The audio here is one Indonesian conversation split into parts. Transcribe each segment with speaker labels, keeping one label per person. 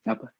Speaker 1: Apa?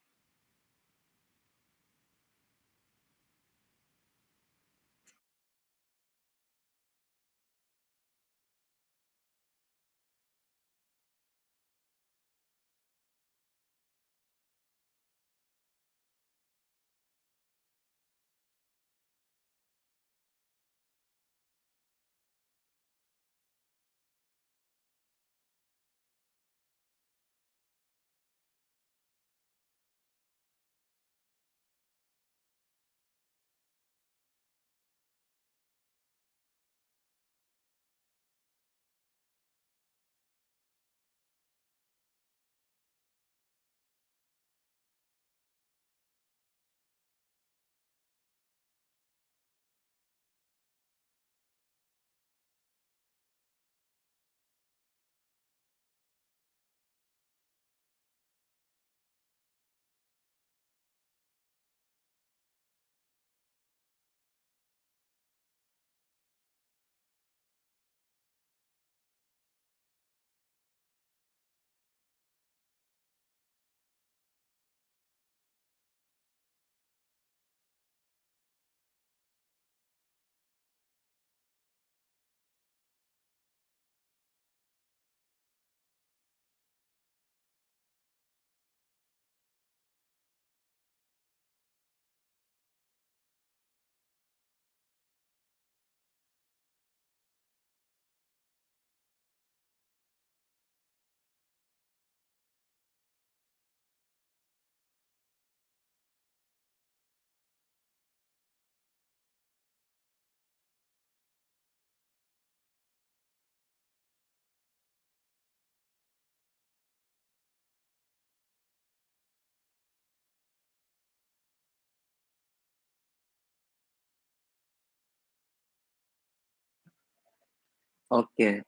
Speaker 1: Oke,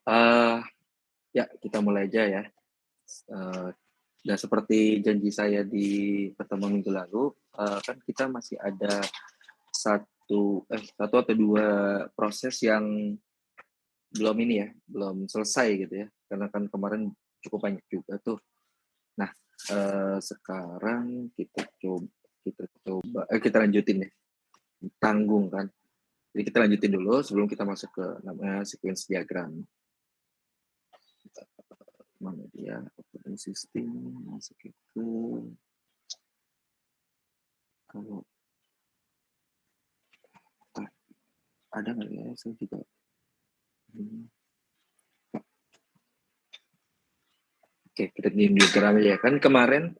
Speaker 1: ya kita mulai aja ya. Dan seperti janji saya di pertemuan minggu lalu, kan kita masih ada satu atau dua proses yang belum ini ya, belum selesai gitu ya, karena kan kemarin cukup banyak juga tuh. Nah, sekarang kita lanjutin ya, tanggung kan. Jadi kita lanjutin dulu sebelum kita masuk ke namanya sequence diagram. Mana dia operating system, masuk itu kalau ada nggak ya, saya juga oke, kita diagram ya kan kemarin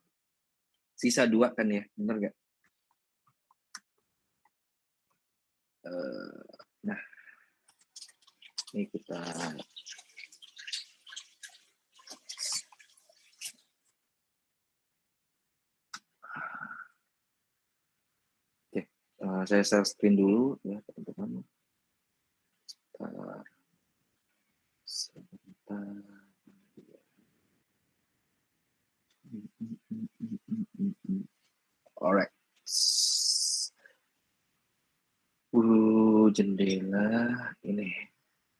Speaker 1: sisa 2 kan ya, benar nggak? Nah, ini kita saya share screen dulu ya teman-teman. Sebentar. Alright. Jendela ini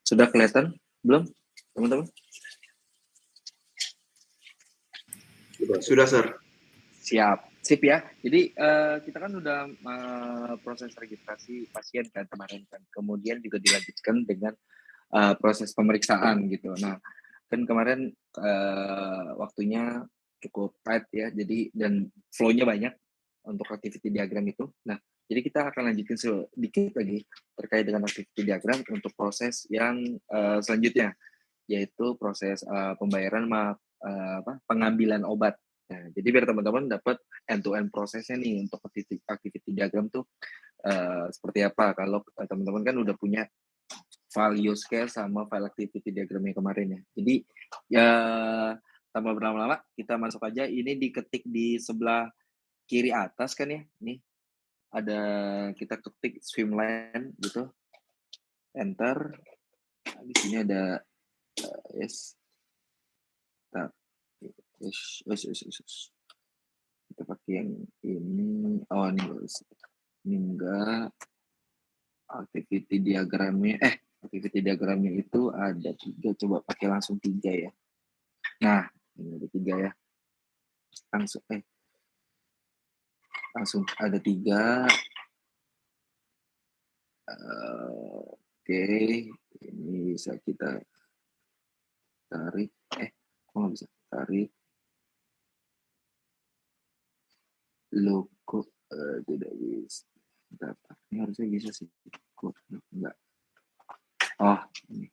Speaker 1: sudah kelihatan belum teman-teman?
Speaker 2: Sudah, Sir.
Speaker 1: Siap, sip ya. Jadi kita kan udah proses registrasi pasien kan kemarin kan, kemudian juga dilanjutkan dengan proses pemeriksaan gitu. Nah, kan kemarin waktunya cukup tight ya, jadi dan flow-nya banyak untuk activity diagram itu. Nah, jadi kita akan lanjutin sedikit lagi terkait dengan activity diagram untuk proses yang selanjutnya, yaitu proses pembayaran pengambilan obat. Nah, jadi biar teman-teman dapat end-to-end prosesnya nih untuk activity diagram tuh seperti apa. Kalau teman-teman kan udah punya file use case sama file activity diagramnya kemarin ya. Jadi ya tanpa berlama-lama kita masuk aja. Ini diketik di sebelah kiri atas kan ya. Nih ada kita ketik swimlane gitu. Enter. Nah, di sini ada yes. Nah, yes. Kita pakai yang ini. Oh, ini bagus. Ini enggak. Activity diagramnya itu ada 3. Coba pakai langsung 3 ya. Nah, ini ada 3 ya. Langsung ada 3. Oke, ini bisa kita tarik. Kok nggak bisa tarik? Logo tidak bisa. Bentar, ini harusnya bisa sih. Kok enggak? Oh, ini.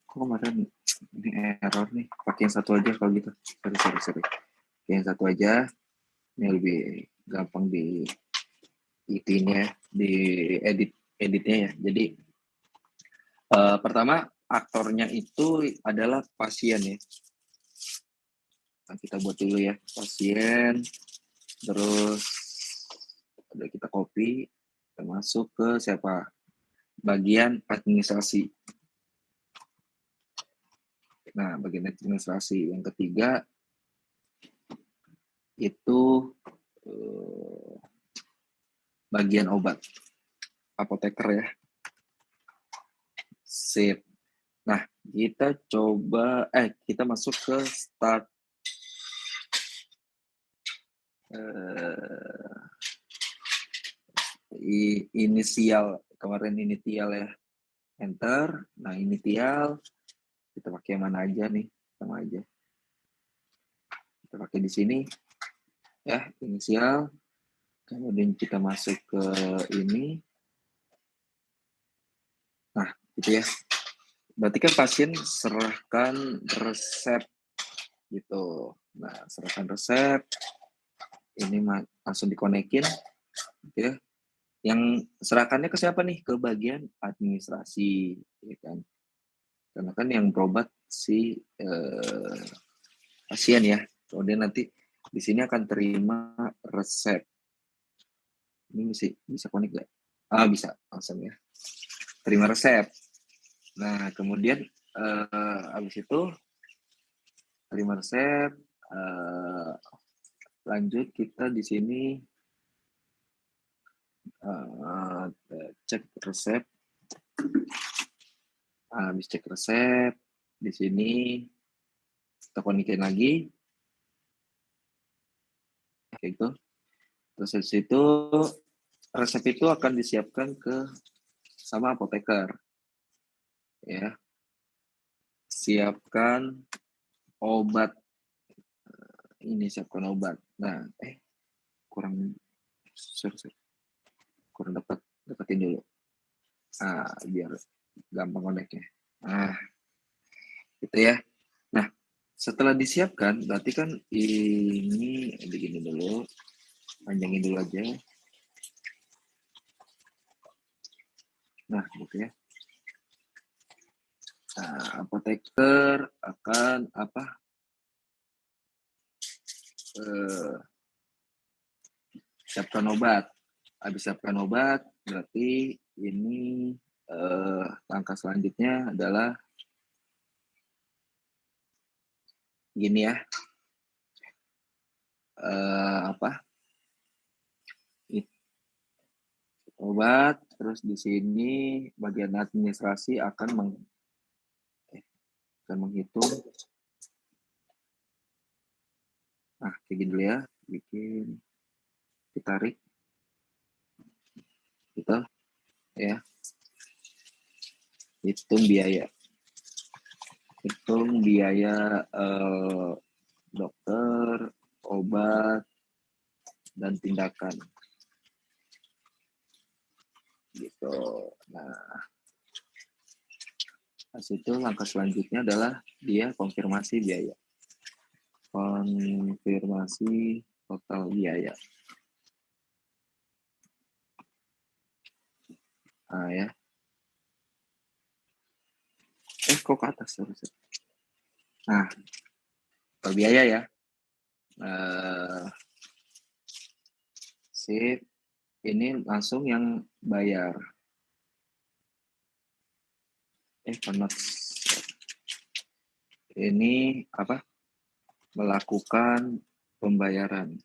Speaker 1: Kok kemarin ini error nih? Pakai yang satu aja kalau gitu. Sorry. Pakai yang satu aja. Ini lebih gampang di itinya, di editnya ya. Jadi pertama aktornya itu adalah pasien ya. Nah, kita buat dulu ya, pasien. Terus udah kita copy, kita masuk ke siapa? Bagian administrasi. Nah, bagian administrasi yang ketiga itu bagian obat, apoteker ya. Sip. Nah, kita coba, kita masuk ke start inisial, kemarin initial ya. Enter. Nah, initial kita pakai mana aja nih, sama aja. Kita pakai di sini ya, inisial. Kemudian kita masuk ke ini. Nah, gitu ya. Berarti kan pasien serahkan resep gitu. Nah, serahkan resep. Ini langsung dikonekin gitu ya. Yang serahkannya ke siapa nih? Ke bagian administrasi, ya kan? Karena kan yang berobat si pasien ya. Kemudian nanti di sini akan terima resep. Ini bisa connect nggak? Bisa langsung ya. Terima resep. Nah, kemudian habis itu terima resep. Lanjut kita di sini cek resep. Habis cek resep, di sini kita konekin lagi. Kayak gitu. Terus dari situ resep itu akan disiapkan sama apoteker. Ya. Siapkan obat. Ini siapkan obat. Nah, kurang deketin dulu. Biar gampang connect-nya. Nah, gitu ya. Nah, setelah disiapkan, berarti kan ini begini dulu. Panjangin dulu aja. Nah, gitu ya. Nah, apoteker akan siapkan obat. Habis siapkan obat, berarti ini langkah selanjutnya adalah gini ya. Obat, terus di sini bagian administrasi akan menghitung. Nah, kayak gini dulu ya. Ditarik. Gitu. Ya. Hitung biaya dokter, obat, dan tindakan. Gitu. Nah, itu langkah selanjutnya adalah dia konfirmasi biaya. Konfirmasi total biaya. Ya. Kok ke atas terus? Nah, total biaya ya. Sip. Ini langsung yang bayar. ini apa? Melakukan pembayaran.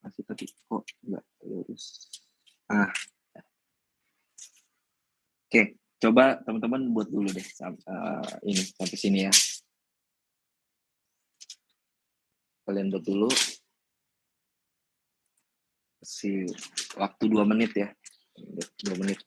Speaker 1: Masih tadi kok nggak lurus. Oke, coba teman-teman buat dulu deh ini sampai sini ya. Kalian buat dulu. Waktu 2 menit ya. 2 menit.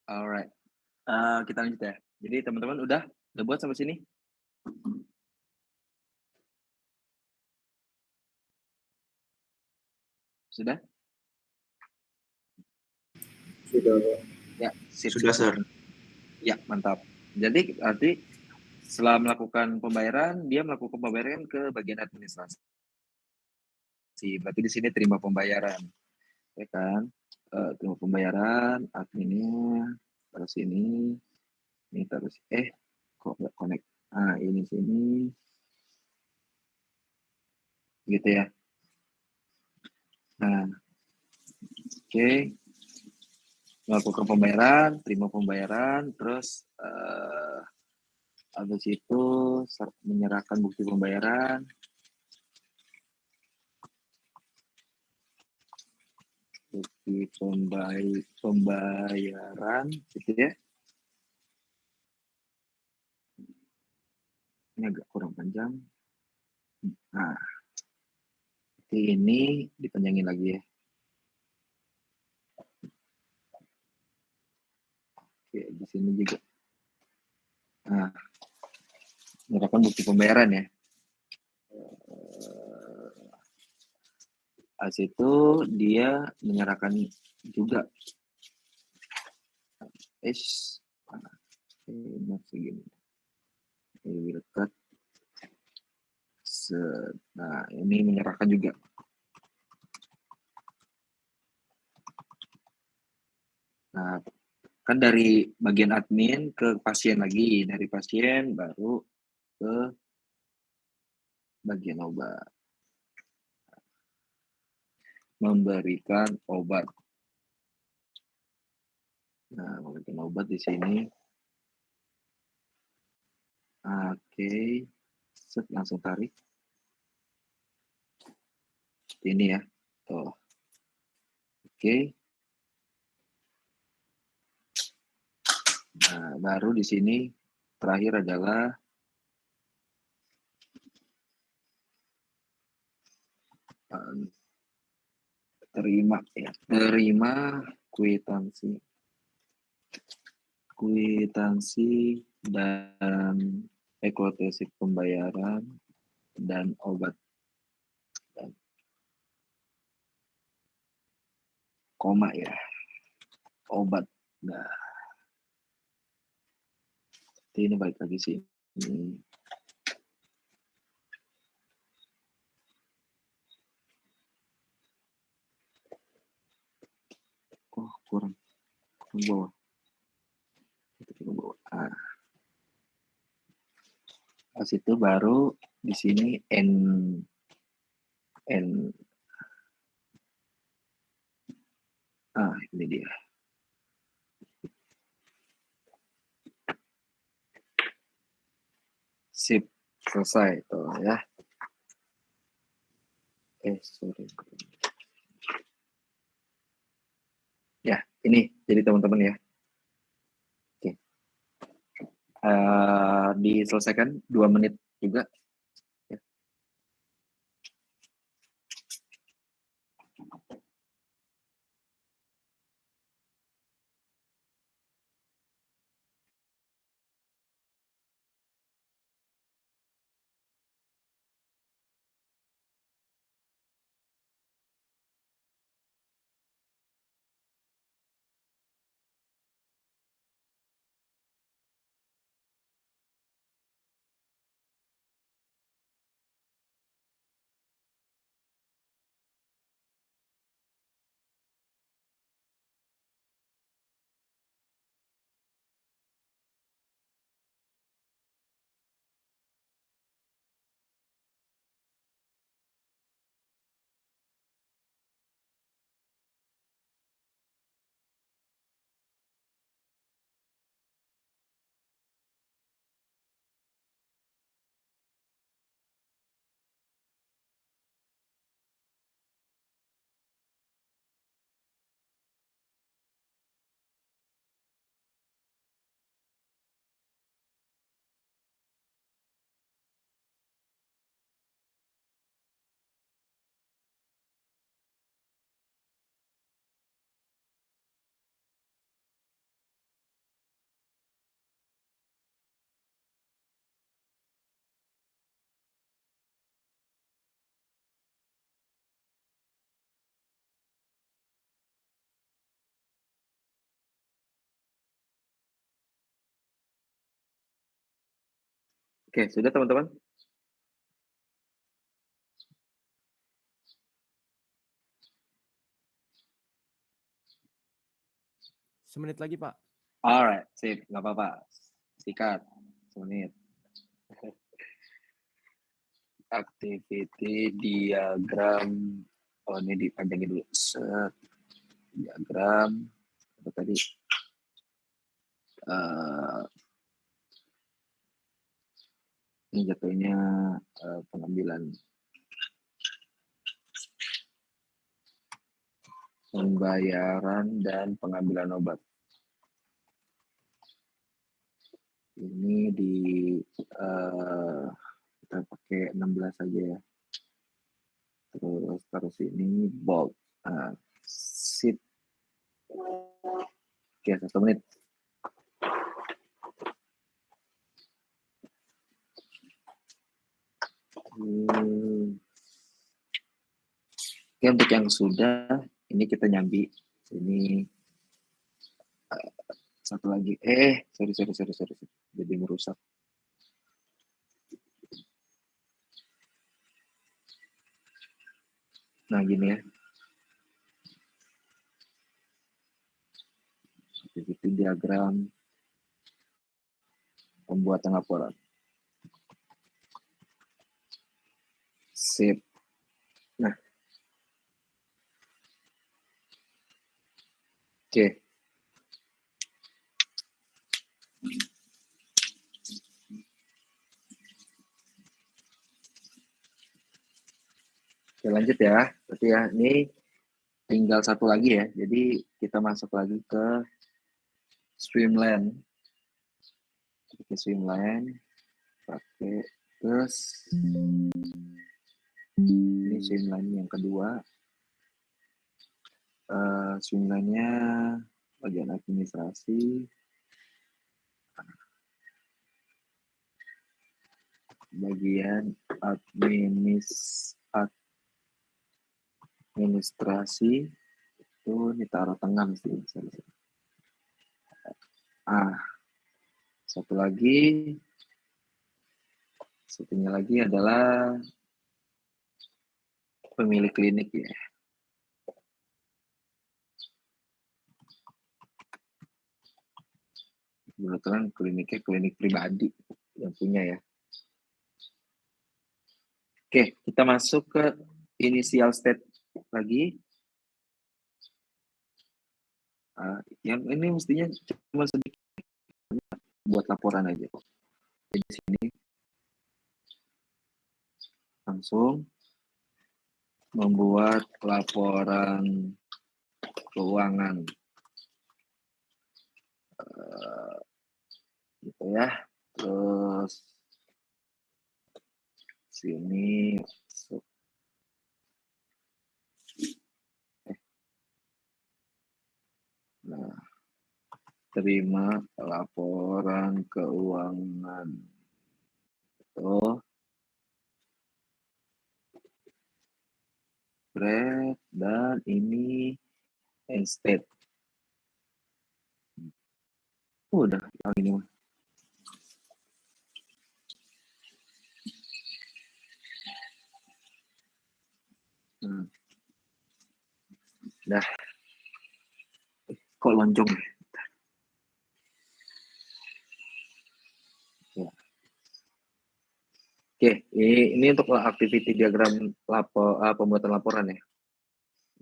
Speaker 1: Alright. Kita lanjut ya. Jadi teman-teman udah buat sampai sini? Sudah?
Speaker 2: Sudah.
Speaker 1: Ya,
Speaker 2: Sudah, Sir.
Speaker 1: Ya, mantap. Jadi arti setelah melakukan pembayaran, dia melakukan pembayaran ke bagian administrasi. Berarti di sini terima pembayaran, ya kan? Terima pembayaran, adminnya terus ini terus kok nggak connect? Ini sini, gitu ya. Nah, oke. Melakukan pembayaran, terima pembayaran, terus habis itu menyerahkan bukti pembayaran. Bukti pembayaran, gitu ya. Ini agak kurang panjang. Nah, ini dipanjangin lagi ya. Oke, di sini juga. Nah, menyerahkan bukti pembayaran ya. Habis itu dia menyerahkan juga segini. Lebih dekat. Nah, ini menyerahkan juga. Nah, kan dari bagian admin ke pasien lagi, dari pasien baru ke bagian obat. Memberikan obat. Nah, memberikan obat di sini. Oke. Langsung tarik. Ini ya. Tuh. Oke. Nah, baru di sini terakhir adalah terima kwitansi dan ekotesik pembayaran dan obat dan koma ya obat. Nah, ini balik lagi sih. Ini. Oh, kurang bawah. Pas itu baru di sini N ini dia. Sip, selesai tuh ya. Sorry. Ya, ini jadi teman-teman ya. Oke. Diselesaikan 2 menit juga. Ya. Oke, sudah teman-teman?
Speaker 3: Semenit lagi, Pak.
Speaker 1: Alright, sip, nggak apa-apa. Sikat, semenit. Activity diagram. Oh, ini dipanjangin dulu. Set. Diagram. Apa tadi? Ini jatuhnya pengambilan pembayaran dan pengambilan obat. Ini di kita pakai 16 aja ya. Terus taruh ini bold. Sip. Oke, 1 menit. Oke, untuk yang sudah, ini kita nyambi. Ini satu lagi. Sorry. Jadi merusak. Nah, gini ya. Itu diagram pembuatan laporan. Sip. Nah. Oke. Oke, lanjut ya. Berarti ya, ini tinggal satu lagi ya. Jadi kita masuk lagi ke Streamline. Pakai Streamline. Pakai terus ini Streamline yang kedua. Swimline-nya bagian administrasi, bagian administrasi itu ditaruh tengah mesti. Satunya lagi adalah pemilik klinik ya. Kebetulan kliniknya klinik pribadi yang punya ya. Oke, kita masuk ke initial state lagi. Yang ini mestinya cuma sedikit buat laporan aja. Jadi di sini langsung membuat laporan keuangan. Gitu ya. Terus sini masuk. Nah, terima laporan keuangan. Tuh. Bread, dan ini estate. Udah, yang ini mah. Dah. Kok lonjong ya? Ya. Oke, ini untuk activity diagram pembuatan laporan ya.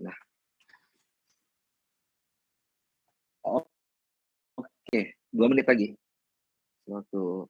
Speaker 1: Nah. Oke, 2 menit lagi. Waktu.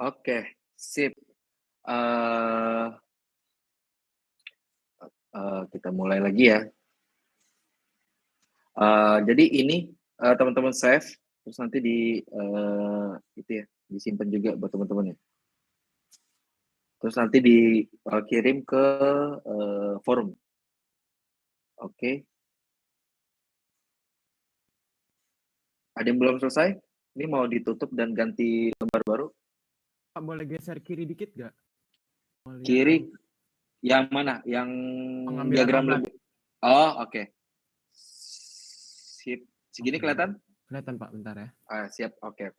Speaker 1: Oke, sip. Kita mulai lagi ya. Jadi ini teman-teman save, terus nanti itu ya, disimpan juga buat teman-teman ya. Terus nanti dikirim ke forum. Oke. Ada yang belum selesai? Ini mau ditutup dan ganti lembar baru?
Speaker 3: Pak, boleh geser kiri dikit nggak? Mau lihat
Speaker 1: Kiri
Speaker 3: yang
Speaker 1: yang mana? Yang
Speaker 3: pengambilan
Speaker 1: diagram
Speaker 3: obat.
Speaker 1: lebih. Oh, oke. Sip. Segini
Speaker 3: Oke.
Speaker 1: kelihatan?
Speaker 3: Kelihatan Pak, bentar ya.
Speaker 1: Siap. Oke.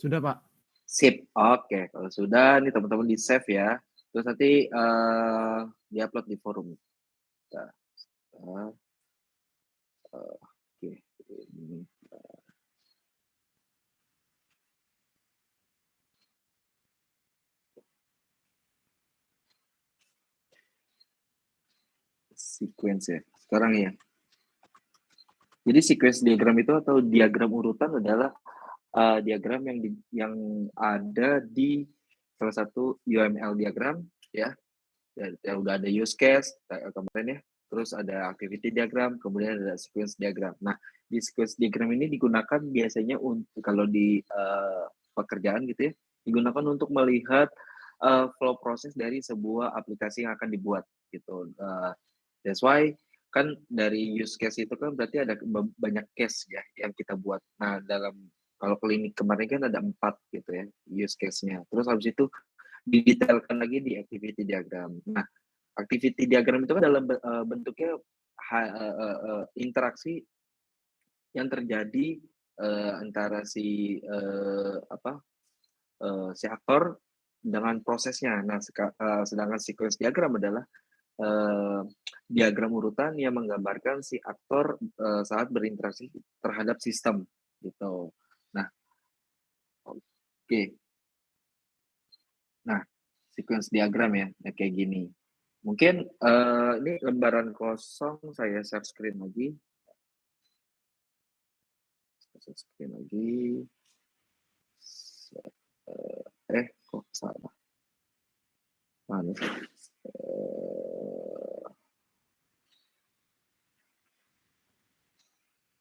Speaker 3: Sudah Pak.
Speaker 1: Sip. Oke. Kalau sudah, nih teman-teman di save ya. Terus nanti di-upload di forum. Nah, oke. Ini. Sequence ya. Sekarang ya. Jadi sequence diagram itu atau diagram urutan adalah diagram yang ada di salah satu UML diagram ya. Ya udah ada use case kemarin ya. Terus ada activity diagram, kemudian ada sequence diagram. Nah, di sequence diagram ini digunakan biasanya untuk kalau di pekerjaan gitu ya, digunakan untuk melihat flow proses dari sebuah aplikasi yang akan dibuat gitu. That's why kan dari use case itu kan berarti ada banyak case ya yang kita buat. Nah, kalau klinik kemarin kan ada 4 gitu ya use case-nya. Terus habis itu didetailkan lagi di activity diagram. Nah, activity diagram itu kan dalam bentuknya interaksi yang terjadi antara si si aktor dengan prosesnya. Nah, sedangkan sequence diagram adalah diagram urutan yang menggambarkan si aktor saat berinteraksi terhadap sistem gitu. Nah, oke. Nah, sequence diagram ya, kayak gini. Mungkin ini lembaran kosong, saya share screen lagi. Share screen lagi. Kok salah? Mana sih?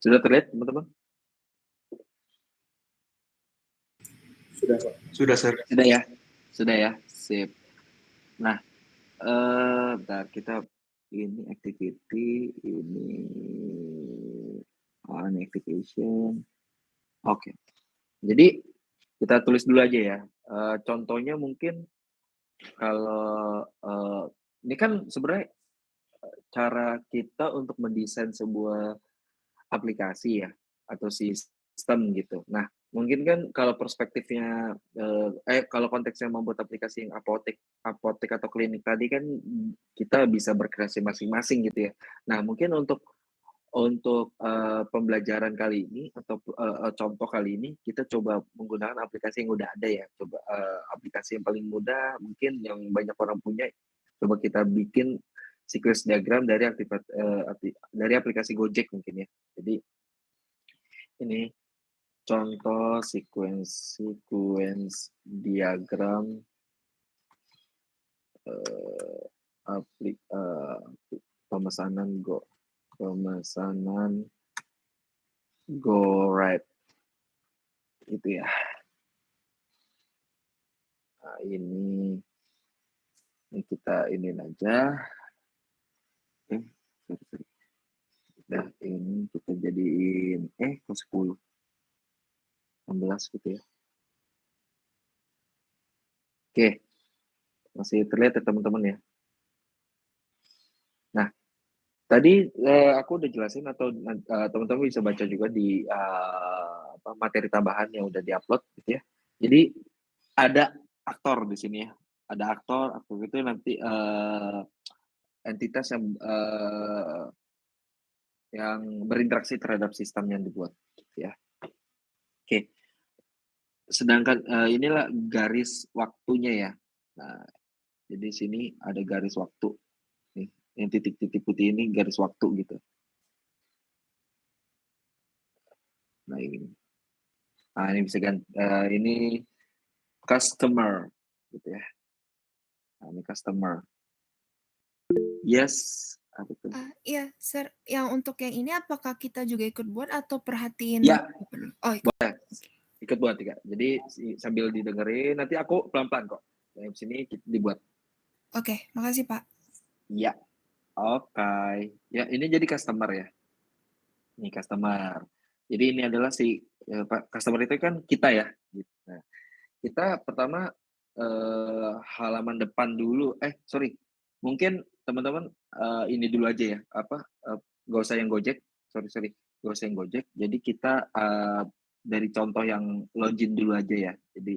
Speaker 1: Sudah terlihat, teman-teman?
Speaker 2: Sudah, Sir.
Speaker 1: Sudah ya, sip. Nah, bentar, kita ini activity, ini activation. Oke. Jadi kita tulis dulu aja ya. Contohnya mungkin kalau ini kan sebenarnya cara kita untuk mendesain sebuah aplikasi ya atau sistem gitu. Nah, mungkin kan kalau perspektifnya kalau konteksnya membuat aplikasi yang apotek atau klinik tadi kan kita bisa berkreasi masing-masing gitu ya. Nah, mungkin untuk pembelajaran kali ini atau contoh kali ini kita coba menggunakan aplikasi yang udah ada ya. Coba aplikasi yang paling mudah mungkin yang banyak orang punya. Coba kita bikin sequence diagram dari dari aplikasi Gojek mungkin ya. Jadi ini contoh sequence diagram pemesanan Go Right itu ya. Nah, ini kita ini aja. Nah, ini kita jadiin kok 10 16 gitu ya. Oke. Masih terlihat ya teman-teman ya. Nah, tadi aku udah jelasin atau teman-teman bisa baca juga di materi tambahan yang udah diupload gitu ya. Jadi ada aktor di sini ya. Ada aktor itu nanti entitas yang berinteraksi terhadap sistem yang dibuat, gitu ya. Oke. Sedangkan inilah garis waktunya ya. Nah, jadi sini ada garis waktu. Nih, yang titik-titik putih ini garis waktu gitu. Nah ini. Nah ini bisa ini customer gitu ya. Nah, ini customer. Yes. Apa tuh?
Speaker 4: Iya, Sir. Yang untuk yang ini apakah kita juga ikut buat atau perhatiin?
Speaker 1: Ya.
Speaker 4: Oh, ikut.
Speaker 1: Boleh. Ikut buat ya. Jadi sambil didengerin, nanti aku pelan-pelan kok. Yang sini dibuat.
Speaker 4: Oke, makasih Pak.
Speaker 1: Ya. Oke. Ya, ini jadi customer ya. Ini customer. Jadi ini adalah customer itu kan kita ya. Nah, kita pertama halaman depan dulu. Mungkin teman-teman ini dulu aja ya. Gak usah yang Gojek. Sorry. Gak usah yang Gojek. Jadi kita dari contoh yang login dulu aja ya. Jadi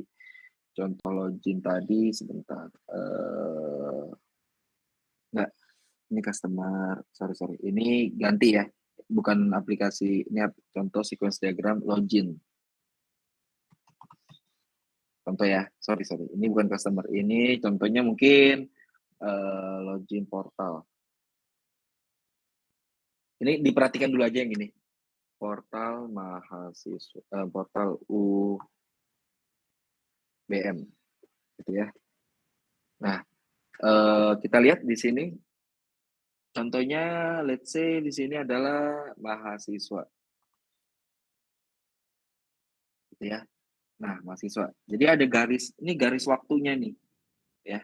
Speaker 1: contoh login tadi sebentar. Enggak, ini customer. Sorry. Ini ganti ya. Bukan aplikasi. Ini contoh sequence diagram login. Contoh ya, sorry. Ini bukan customer. Ini contohnya mungkin login portal. Ini diperhatikan dulu aja yang ini. Portal mahasiswa, portal UBM, gitu ya. Nah, kita lihat di sini. Contohnya, let's say di sini adalah mahasiswa, gitu ya. Nah, mahasiswa. Jadi ada ini garis waktunya nih, ya.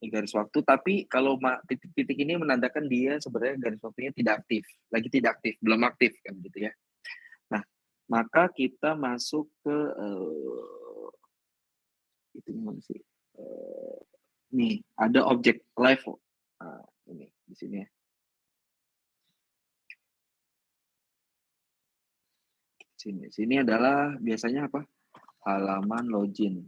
Speaker 1: Ini garis waktu, tapi kalau titik-titik ini menandakan dia sebenarnya garis waktunya tidak aktif, belum aktif kan gitu ya. Nah, maka kita masuk ke itu gimana sih? Nih, ada objek live. Nah, ini di sini ya. Sini adalah biasanya apa? Halaman login.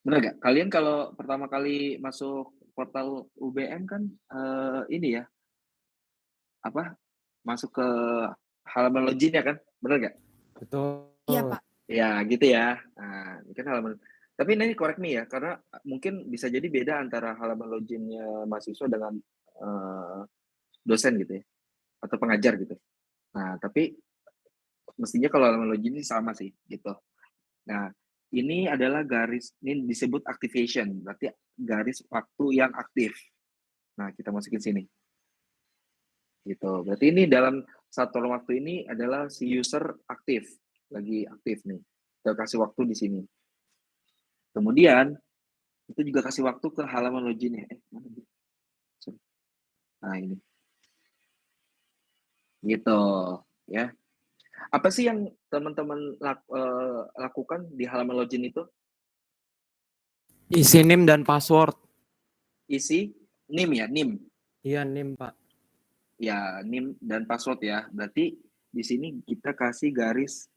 Speaker 1: Benar gak? Kalian kalau pertama kali masuk portal UBM kan ini ya, masuk ke halaman login ya kan? Benar gak?
Speaker 3: Betul.
Speaker 4: Iya Pak.
Speaker 1: Ya gitu ya. Nah, ini kan halaman. Tapi ini correct me ya, karena mungkin bisa jadi beda antara halaman loginnya mahasiswa dengan dosen gitu ya, atau pengajar gitu. Nah, tapi mestinya kalau halaman login ini sama sih gitu. Nah, ini adalah ini disebut activation, berarti garis waktu yang aktif. Nah, kita masukin sini. Gitu. Berarti ini dalam satu waktu ini adalah si user aktif, lagi aktif nih. Kita kasih waktu di sini. Kemudian itu juga kasih waktu ke halaman loginnya. Nah, ini. Gitu, ya. Apa sih yang teman-teman lakukan di halaman login itu?
Speaker 3: Isi NIM dan password.
Speaker 1: Isi NIM ya, NIM.
Speaker 3: Iya, NIM, Pak.
Speaker 1: Ya, NIM dan password ya. Berarti di sini kita kasih garis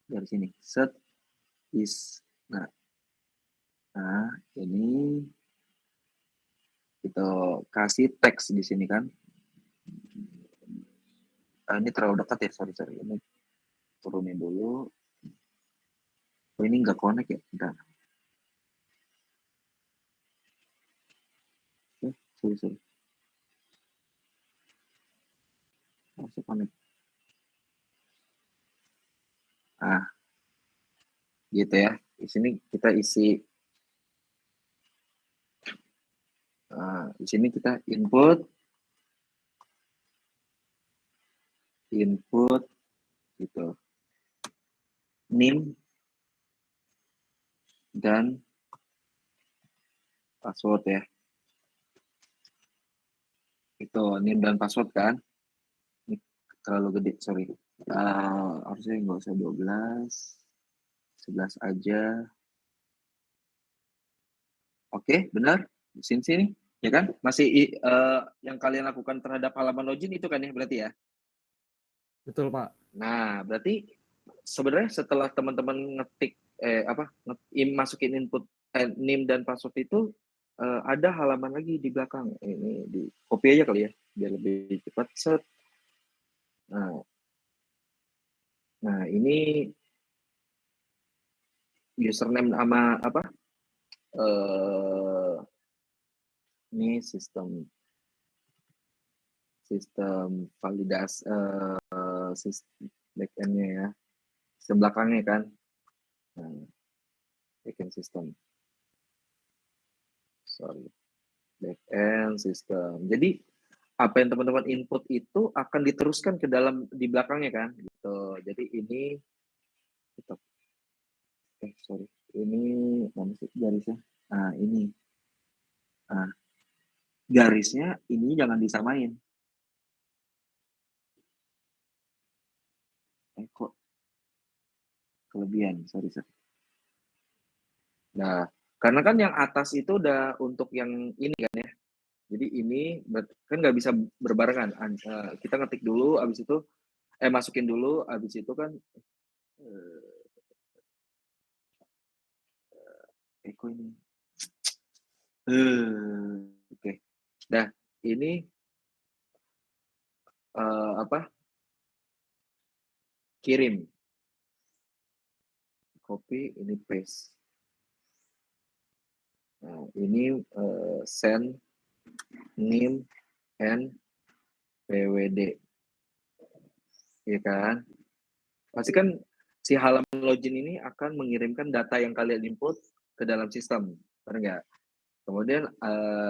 Speaker 1: garis ini. Set is. Nah, ini kita kasih teks di sini kan. Ini terlalu dekat ya, sorry. Ini turunin dulu. Oh, ini nggak connect ya, bentar. Sorry. Masuk connect. Gitu ya. Di sini kita isi. Di sini kita input gitu. NIM dan password ya. Itu NIM dan password kan. Ini terlalu gede, sorry. Harusnya nggak usah 12. 11 aja. Oke, benar. Di sini. Ya kan? Masih yang kalian lakukan terhadap halaman login itu kan ya berarti ya?
Speaker 3: Betul, Pak.
Speaker 1: Nah, berarti sebenarnya setelah teman-teman ngetik masukin input NIM dan password itu ada halaman lagi di belakang. Ini di copy aja kali ya biar lebih cepat. Set. Nah, ini username sama ini sistem validasi sistem backend-nya ya. Sistem belakangnya kan. Nah, backend system. Backend system. Jadi apa yang teman-teman input itu akan diteruskan ke dalam di belakangnya kan gitu. Jadi ini ini mana sih garisnya? Nah, ini. Nah, garisnya ini jangan disamain. Kok kelebihan, sorry. Nah, karena kan yang atas itu udah untuk yang ini kan ya. Jadi ini kan nggak bisa berbarengan. Kita ngetik dulu, abis itu masukin dulu, abis itu kan kok ini. Oke. Nah, ini kirim. Copy, ini paste. Nah, ini send NIM and PWD. Ya kan? Pasti kan si halaman login ini akan mengirimkan data yang kalian input ke dalam sistem. Benar nggak? Kemudian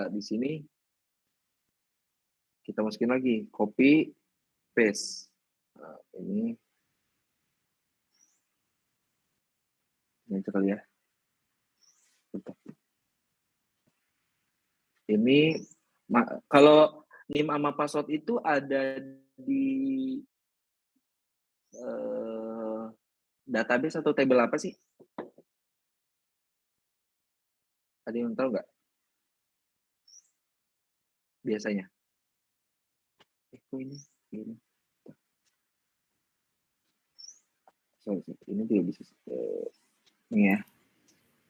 Speaker 1: di sini kita masukin lagi, copy, paste. Nah, ini kali ya. Ini kalau NIM sama password itu ada di database atau table apa sih? Ada yang tahu nggak? Biasanya. Kok ini? Ini juga bisa. Ini ya.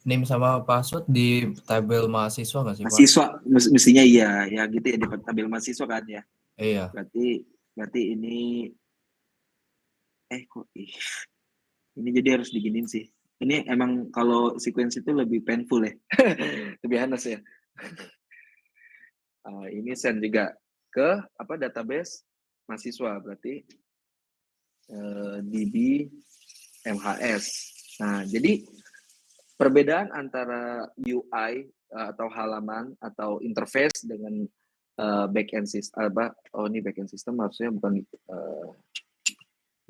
Speaker 5: NIM sama password di tabel mahasiswa nggak sih, Pak?
Speaker 2: Mahasiswa, mestinya iya, ya gitu ya di tabel mahasiswa kan ya.
Speaker 5: Iya.
Speaker 2: Berarti ini ini jadi harus diginin sih. Ini emang kalau sequence itu lebih painful ya.
Speaker 1: Lebih honest ya. Ini send juga ke database mahasiswa, berarti DB MHS. Nah, jadi perbedaan antara UI atau halaman atau interface dengan backend system ini backend system harusnya bukan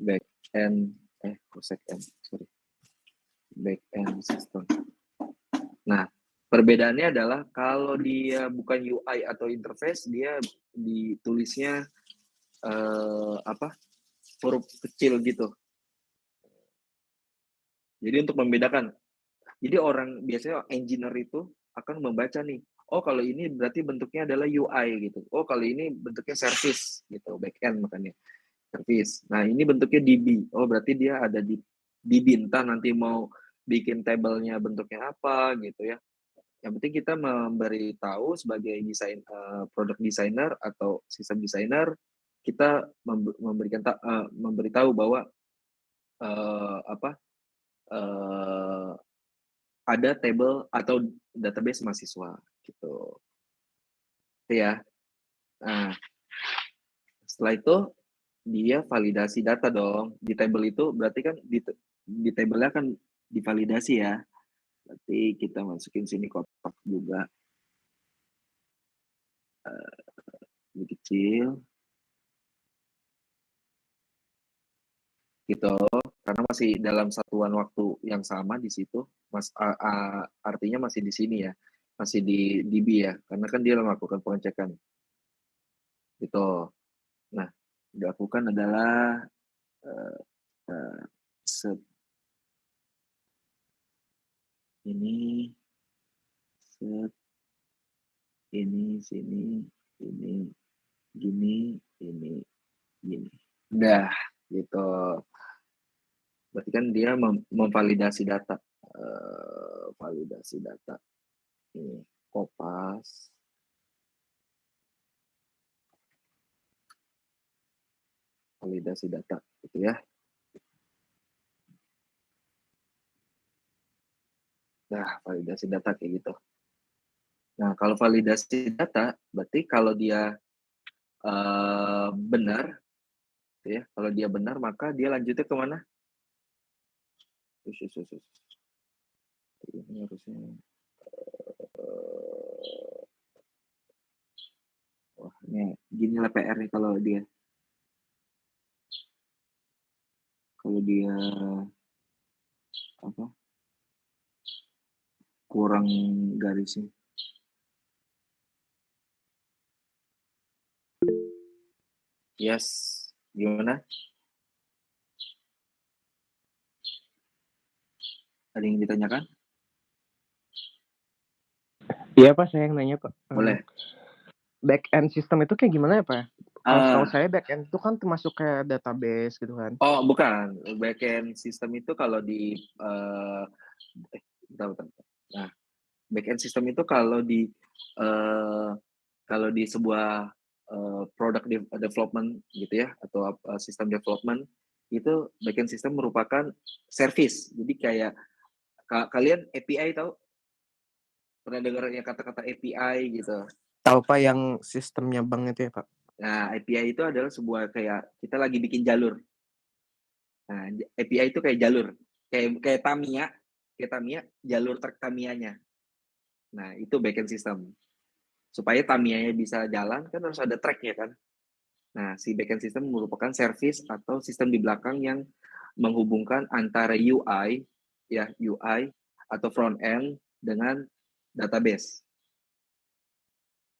Speaker 1: backend backend system. Nah, perbedaannya adalah kalau dia bukan UI atau interface, dia ditulisnya huruf kecil gitu. Jadi untuk membedakan, jadi orang biasanya engineer itu akan membaca nih, oh kalau ini berarti bentuknya adalah UI gitu, oh kalau ini bentuknya service gitu, backend makanya service. Nah ini bentuknya DB, oh berarti dia ada di DB, entah nanti mau bikin tabelnya bentuknya apa gitu ya. Yang penting kita memberitahu sebagai product designer atau system designer, kita memberitahu bahwa ada table atau database mahasiswa gitu ya. Nah, setelah itu dia validasi data dong di table itu, berarti kan di table-nya kan divalidasi ya. Berarti kita masukin sini kotak juga lebih kecil gitu, karena masih dalam satuan waktu yang sama di situ, artinya masih di sini ya, masih di DB ya, karena kan dia melakukan pengecekan gitu. Nah, dilakukan adalah set ini, set ini, sini, ini, gini, ini, gini. Udah gitu. Berarti kan dia memvalidasi data. Validasi data. Ini Kopas. Validasi data gitu ya. Nah, validasi data kayak gitu. Nah, kalau validasi data, berarti kalau dia benar, ya, kalau dia benar maka dia lanjutnya kemana? Ini harusnya. Wah, ini gini lah PR nih kalau dia apa? Kurang garisnya. Yes, gimana? Ada yang ditanyakan?
Speaker 6: Iya Pak, saya yang nanya Pak.
Speaker 1: Boleh.
Speaker 6: Back end system itu kayak gimana ya Pak? Kalau setahu
Speaker 1: Ah,
Speaker 6: saya back end itu kan termasuk kayak database gitu kan.
Speaker 1: oh, bukan. Backend system itu kalau di bentar. Nah, backend system itu kalau di sebuah product development gitu ya, atau sistem development, itu backend system merupakan service. Jadi kayak kalian API tahu? Pernah dengar ya kata-kata API gitu?
Speaker 6: Tahu Pak yang sistemnya bank itu ya Pak?
Speaker 1: Nah, API itu adalah sebuah kayak kita lagi bikin jalur. Nah, API itu kayak jalur, kayak Tamiya, jalur truk Tamiya-nya. Nah, itu backend system. Supaya Tamiya-nya bisa jalan kan harus ada track-nya kan. Nah, si backend system merupakan service atau sistem di belakang yang menghubungkan antara UI atau front end dengan database.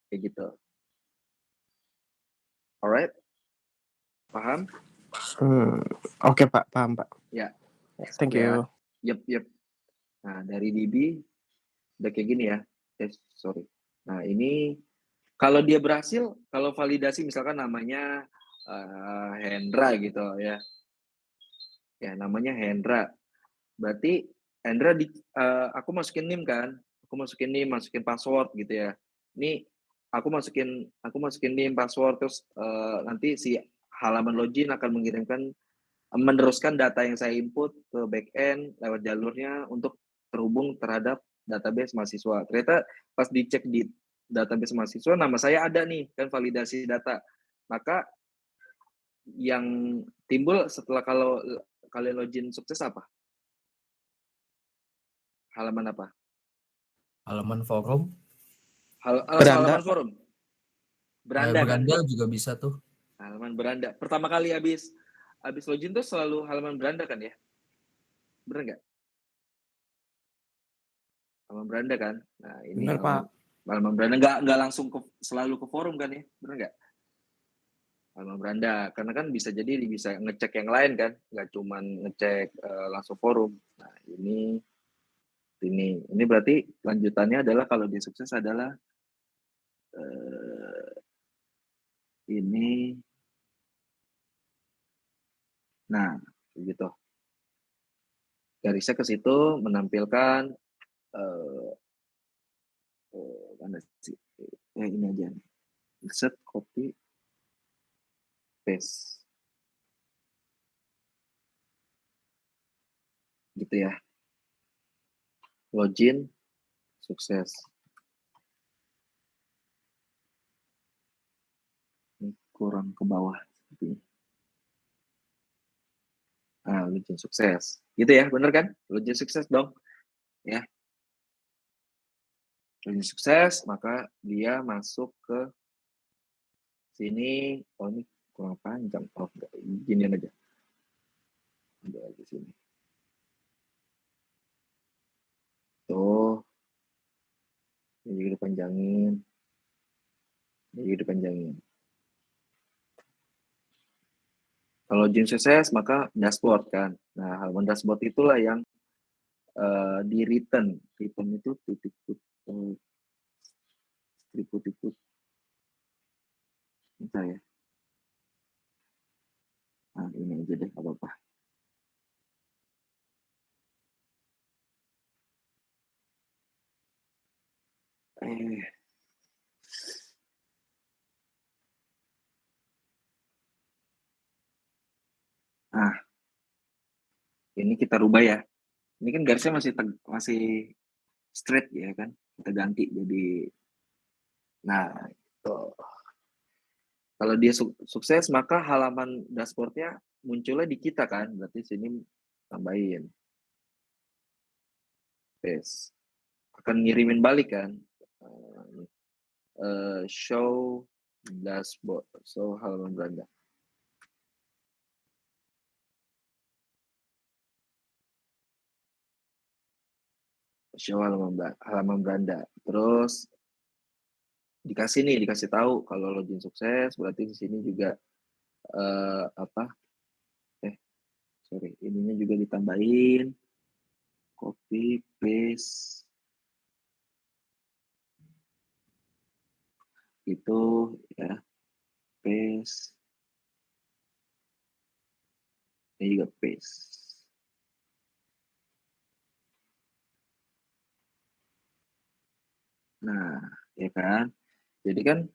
Speaker 1: Kayak gitu. Alright? Paham?
Speaker 6: Oke Pak, paham Pak.
Speaker 1: Ya.
Speaker 6: Thank
Speaker 1: Ya.
Speaker 6: you.
Speaker 1: Yep. Nah, dari DB udah kayak gini ya. Sorry. Nah, ini kalau dia berhasil, kalau validasi misalkan namanya Hendra gitu ya. Ya, namanya Hendra. Berarti Hendra aku masukin NIM kan? Aku masukin NIM, masukin password gitu ya. Ini aku masukin NIM, password, terus nanti si halaman login akan meneruskan data yang saya input ke backend lewat jalurnya untuk terhubung terhadap database mahasiswa. Ternyata pas dicek di database mahasiswa, nama saya ada nih, kan validasi data. Maka yang timbul setelah kalau kalian login sukses apa? Halaman apa?
Speaker 5: Halaman forum.
Speaker 1: Halaman forum. Beranda kan?
Speaker 5: Beranda juga bisa tuh.
Speaker 1: Halaman beranda. Pertama kali habis login tuh selalu halaman beranda kan ya? Bener nggak? Halaman beranda kan? Nah, ini
Speaker 3: Bener, Pak.
Speaker 1: halaman beranda nggak langsung selalu ke forum kan ya? Bener nggak? Halaman beranda. Karena kan bisa jadi bisa ngecek yang lain kan? Nggak cuman ngecek langsung forum. Nah, ini berarti lanjutannya adalah kalau dia sukses adalah ini. Nah, gitu. Garisnya ke situ menampilkan mana sih? Ini aja nih. Insert, copy, paste. Gitu ya. Login, sukses. Ini kurang ke bawah. Nah, login sukses. Gitu ya, bener kan? Login sukses dong. Ya. Login sukses, maka dia masuk ke sini. Oh, ini kurang panjang. Oh, enggak. Gini aja. Ada di sini. Tuh. Jadi dipanjangin. Kalau login sukses, maka dashboard kan. Nah, halaman dashboard itulah yang di return. Return itu titik-titik. Bentar ya. Nah, ini aja deh, apa-apa. Nah, ini kita rubah ya. Ini kan garisnya masih straight ya kan. Kita ganti jadi, nah itu. Kalau dia sukses maka halaman dashboardnya munculnya di kita kan. Berarti sini tambahin. Paste. Akan ngirimin balik kan. Show dashboard. So halaman beranda. Show halaman beranda. Terus dikasih tahu kalau login sukses, berarti di sini juga ininya juga ditambahin, copy paste itu ya, paste, ini juga paste. Nah, ya kan. Jadi kan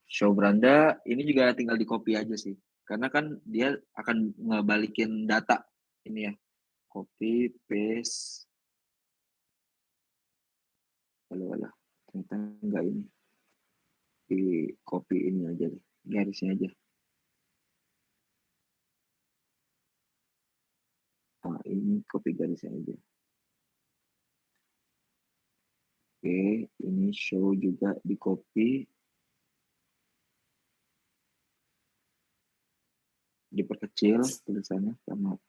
Speaker 1: show beranda ini juga tinggal di copy aja sih. Karena kan dia akan ngebalikin data ini ya. Copy paste. Walah, ternyata enggak ini. Di copy ini aja deh. Garisnya aja. Nah, ini copy garisnya aja. Oke, ini show juga di copy. Diperkecil tulisannya sama.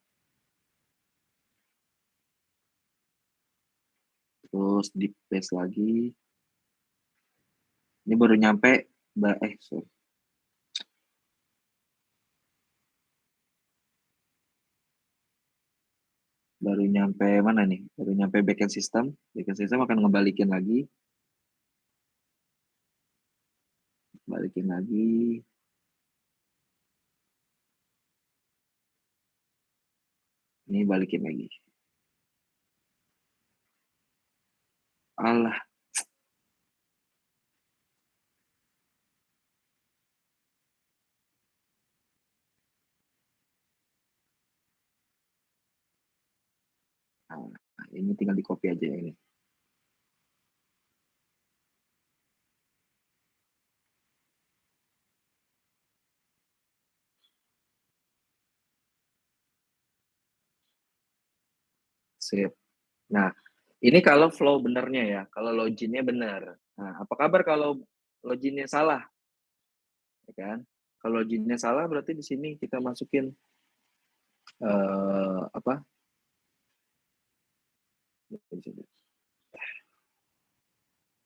Speaker 1: Terus di paste lagi. Ini baru nyampe, sorry. Baru nyampe mana nih? Baru nyampe backend system. Backend system akan ngebalikin lagi. Balikin lagi. Ini balikin lagi. Alah. Nah, ini tinggal di copy aja ini. Sip. Nah, ini kalau flow benernya ya, kalau loginnya benar. Nah, apa kabar kalau loginnya salah? Ya kan? Kalau loginnya salah berarti di sini kita masukin apa?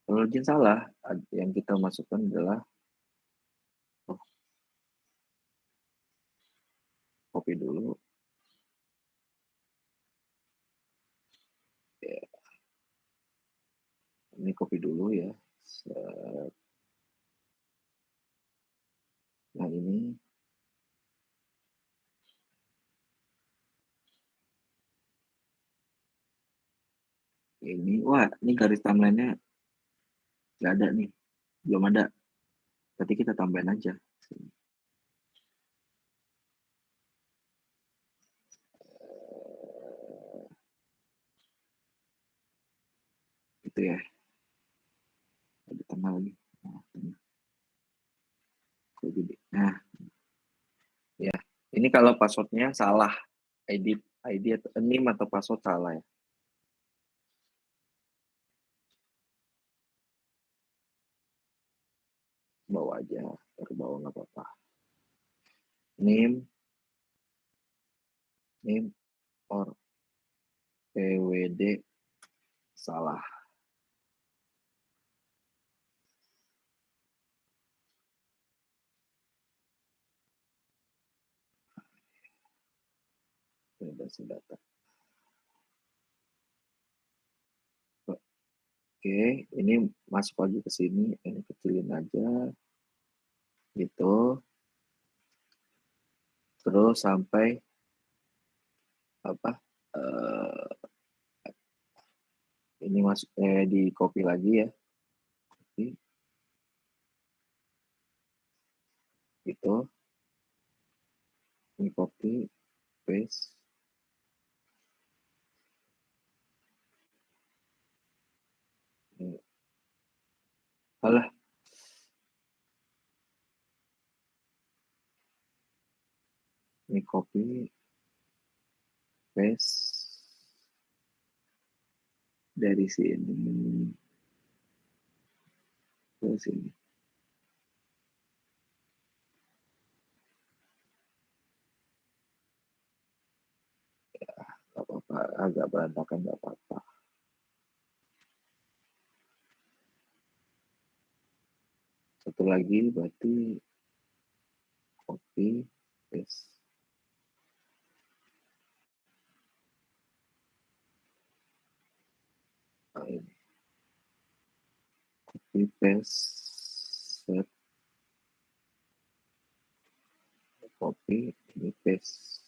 Speaker 1: Kalau login salah, yang kita masukkan adalah copy dulu. Ya. Ini copy dulu ya. Nah ini wah, ini garis timelinenya nggak ada nih, belum ada. Berarti kita tambahin aja. Itu ya. Ada tengah lagi. Nah, ya. Ini kalau passwordnya salah, ID atau name atau password salah ya. Bawa aja, bawa nggak apa-apa. Name or PWD salah. Validasi data. Oke, ini masuk lagi ke sini, ini kecilin aja, gitu. Terus sampai apa? Ini masuk di copy lagi ya. Gitu. Ini copy, paste. Alah, ini copy, paste dari sini ke sini. Gak apa-apa, agak berantakan gak apa-apa. Satu lagi berarti copy, paste. Nah, ini. Copy, paste, set, copy, ini paste.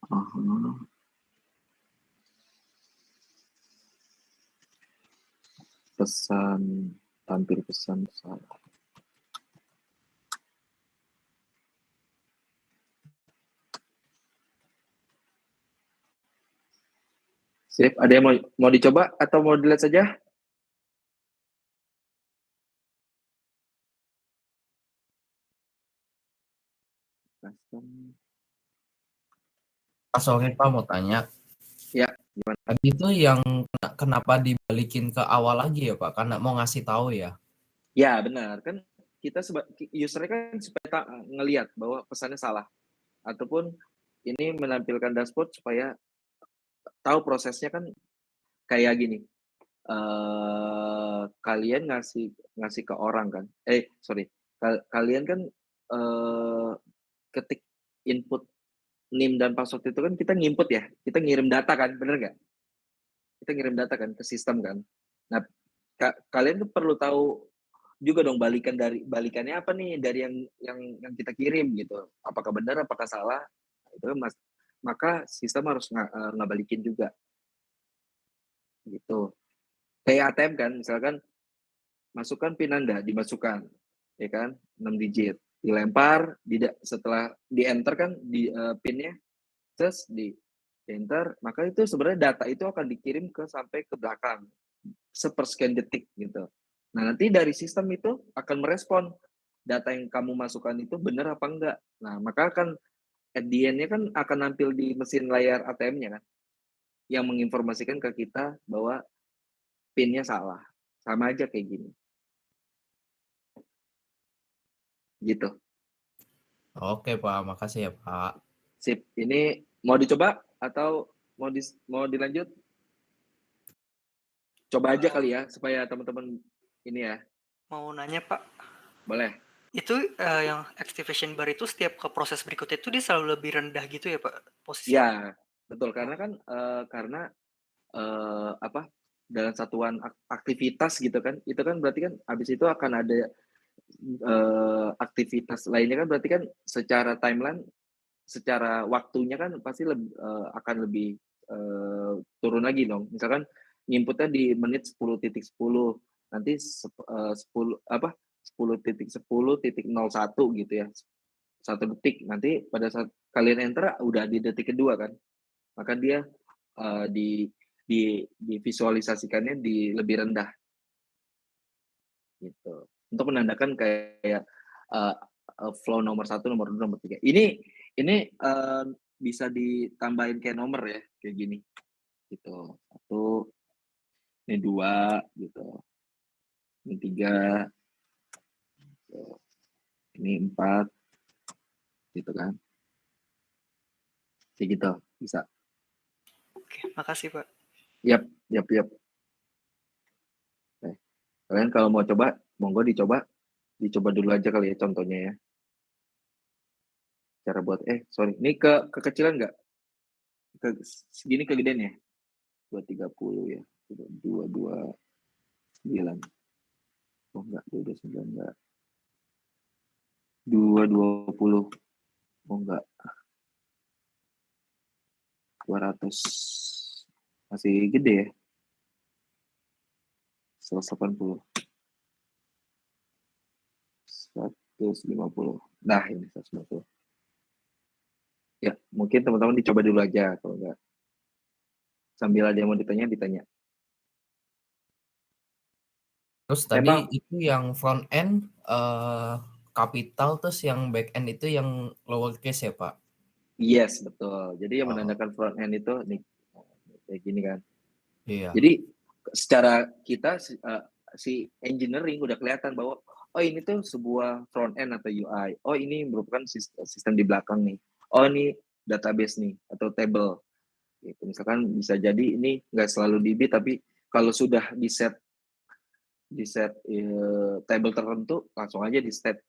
Speaker 1: Aha. Pesan, tampil pesan salah. Sip, ada yang mau dicoba atau mau dilihat saja? Custom.
Speaker 5: Pak Sohib, Pak mau tanya.
Speaker 1: Ya, gimana?
Speaker 5: Tadi itu yang kenapa dibalikin ke awal lagi ya Pak? Karena mau ngasih tahu ya.
Speaker 1: Ya, benar. Kan kita usernya kan supaya ngelihat bahwa pesannya salah. Ataupun ini menampilkan dashboard supaya tahu prosesnya kan kayak gini. Kalian ngasih ke orang kan. Sorry. Kalian kan ketik input NIM dan password itu kan kita nginput ya. Kita ngirim data kan, bener nggak? Kita ngirim data kan ke sistem kan. Nah, kalian tuh perlu tahu juga dong balikannya apa nih dari yang kita kirim gitu. Apakah benar, apakah salah? Itu kan maka sistem harus ngabalikin juga gitu. Kayak ATM kan, misalkan masukkan PIN Anda, dimasukkan, ya kan, 6 digit, dilempar, setelah di enter kan di PIN-nya, terus di enter, maka itu sebenarnya data itu akan dikirim sampai ke belakang, sepersekian detik gitu. Nah, nanti dari sistem itu akan merespon data yang kamu masukkan itu benar apa enggak. Nah, maka akan at the end-nya kan akan nampil di mesin layar ATM-nya kan, yang menginformasikan ke kita bahwa PIN-nya salah. Sama aja kayak gini. Gitu.
Speaker 5: Oke Pak, makasih ya Pak.
Speaker 1: Sip. Ini mau dicoba atau mau dilanjut? Coba aja kali ya supaya teman-teman ini ya.
Speaker 7: Mau nanya Pak,
Speaker 1: Boleh.
Speaker 7: itu yang activation bar itu setiap ke proses berikutnya itu dia selalu lebih rendah gitu ya Pak posisi?
Speaker 1: Ya, betul karena kan apa dalam satuan aktivitas gitu kan. Itu kan berarti kan habis itu akan ada aktivitas lainnya kan berarti kan secara timeline, secara waktunya kan pasti akan lebih turun lagi dong. Misalkan inputnya di menit 10.10, nanti 10.10.01 gitu ya. 1 detik nanti pada saat kalian enter udah di detik kedua kan. Maka dia divisualisasikannya di lebih rendah gitu. Untuk menandakan kayak flow nomor 1, nomor 2, nomor 3. Ini bisa ditambahin kayak nomor ya, kayak gini. Gitu. 1, ini 2 gitu. Ini 3. Gitu. Ini 4 gitu kan. Kayak gitu, bisa.
Speaker 7: Oke, makasih Pak.
Speaker 1: Yap. Oke. Kalian kalau mau coba, monggo dicoba dulu aja kali ya contohnya ya. Cara buat sorry, ini kekecilan nggak? Segini kegedean ya? 230 ya. 229. Oh enggak, 229 enggak. 220. Oh enggak. 200. Masih gede ya. 180. 150. Nah, ini 150. Ya, mungkin teman-teman dicoba dulu aja kalau enggak. Sambil ada yang mau ditanya.
Speaker 5: Terus tadi
Speaker 1: Emang
Speaker 5: itu yang front end capital, terus yang back end itu yang lowercase ya, Pak?
Speaker 1: yes, betul. Jadi yang
Speaker 5: Oh,
Speaker 1: menandakan front end itu nih kayak gini kan.
Speaker 5: iya.
Speaker 1: Jadi secara kita si engineering udah kelihatan bahwa oh ini tuh sebuah front end atau UI. Oh ini merupakan sistem di belakang nih. Oh ini database nih atau table. Gitu. Misalkan bisa jadi ini nggak selalu DB tapi kalau sudah di set table tertentu langsung aja di set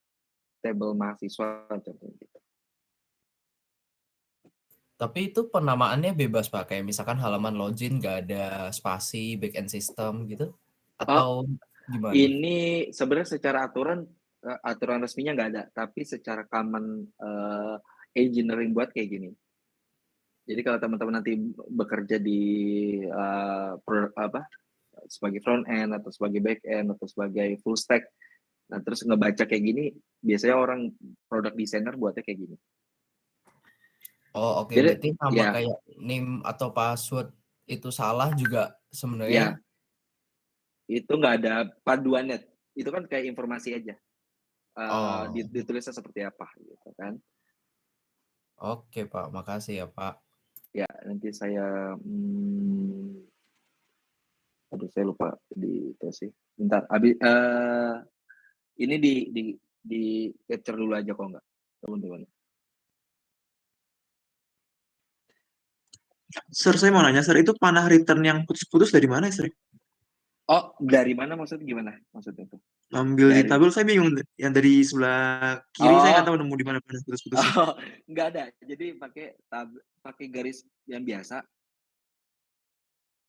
Speaker 1: table mahasiswa contohnya gitu.
Speaker 5: Tapi itu penamaannya bebas, Pak? Kayak misalkan halaman login nggak ada spasi, back end system gitu?
Speaker 1: Oh,
Speaker 5: Atau gimana?
Speaker 1: ini sebenarnya secara aturan resminya nggak ada, tapi secara common engineering buat kayak gini. Jadi kalau teman-teman nanti bekerja di sebagai front end atau sebagai back end atau sebagai full stack, nah terus ngebaca kayak gini, biasanya orang product designer buatnya kayak gini.
Speaker 5: Oh, oke.
Speaker 1: Jadi
Speaker 5: Berarti nama
Speaker 1: ya,
Speaker 5: kayak name atau password itu salah juga
Speaker 1: ya
Speaker 5: sebenarnya.
Speaker 1: itu nggak ada paduannya. Itu kan kayak informasi aja.
Speaker 5: Oh,
Speaker 1: Ditulisnya seperti apa gitu kan.
Speaker 5: oke, Pak. Makasih ya, Pak.
Speaker 1: Ya, nanti saya aduh saya lupa di itu sih. Bentar, ini di capture dulu aja kok enggak, teman-teman.
Speaker 2: Sir, saya mau nanya, Sir, itu panah return yang putus-putus dari mana, Sir?
Speaker 1: Oh, dari mana maksudnya gimana? Maksudnya itu?
Speaker 2: Ngambil di
Speaker 1: Dari
Speaker 2: tabel, saya bingung. Yang dari sebelah kiri, saya nggak
Speaker 1: Oh,
Speaker 2: tahu nemu di mana panah putus-putusnya.
Speaker 1: oh, enggak ada. Jadi pakai garis yang biasa.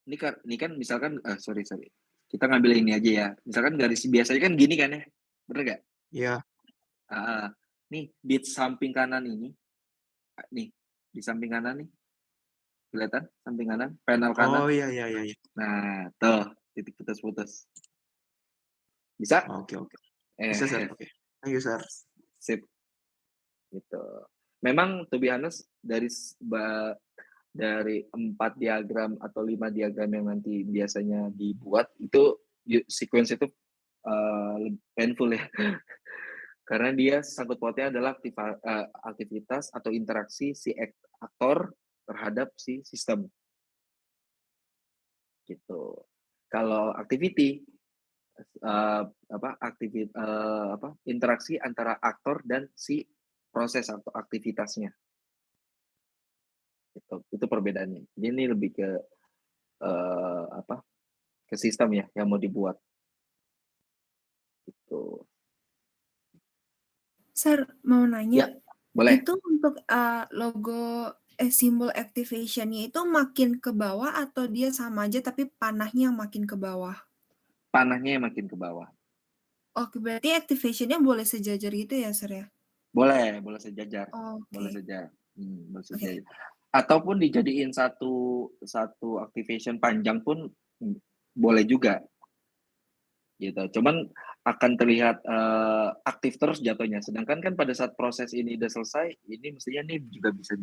Speaker 1: Ini kan misalkan sorry. Kita ngambil ini aja ya. Misalkan garis biasanya kan gini kan ya. Bener nggak?
Speaker 2: Iya.
Speaker 1: Nih di samping kanan ini, nih di samping kanan nih, kelihatan samping kanan, panel kanan.
Speaker 2: Oh, iya.
Speaker 1: Nah, tuh titik putus-putus. Bisa?
Speaker 2: Oke. Bisa, Sir. Oke. Thank you, Sir.
Speaker 1: Sip. Gitu. Memang to be honest dari 4 diagram atau 5 diagram yang nanti biasanya dibuat itu sequence itu painful ya. Karena dia sangkut pautnya adalah aktivitas atau interaksi si aktor terhadap si sistem. Gitu. Kalau activity interaksi antara aktor dan si proses atau aktivitasnya. Itu perbedaannya. Jadi ini lebih ke ke sistem ya yang mau dibuat. Gitu.
Speaker 4: Sir, mau nanya.
Speaker 1: Ya, boleh.
Speaker 4: Itu untuk logo simbol activation-nya itu makin ke bawah atau dia sama aja tapi panahnya makin ke bawah?
Speaker 1: Panahnya yang makin ke bawah.
Speaker 4: Oke, berarti activation-nya boleh sejajar gitu ya, Sir ya?
Speaker 1: Boleh sejajar.
Speaker 4: Oke.
Speaker 1: Boleh saja. Boleh
Speaker 4: Oke.
Speaker 1: saja. Ataupun dijadiin satu activation panjang pun boleh juga. Gitu. Cuman akan terlihat aktif terus jatuhnya. Sedangkan kan pada saat proses ini udah selesai, ini mestinya nih juga bisa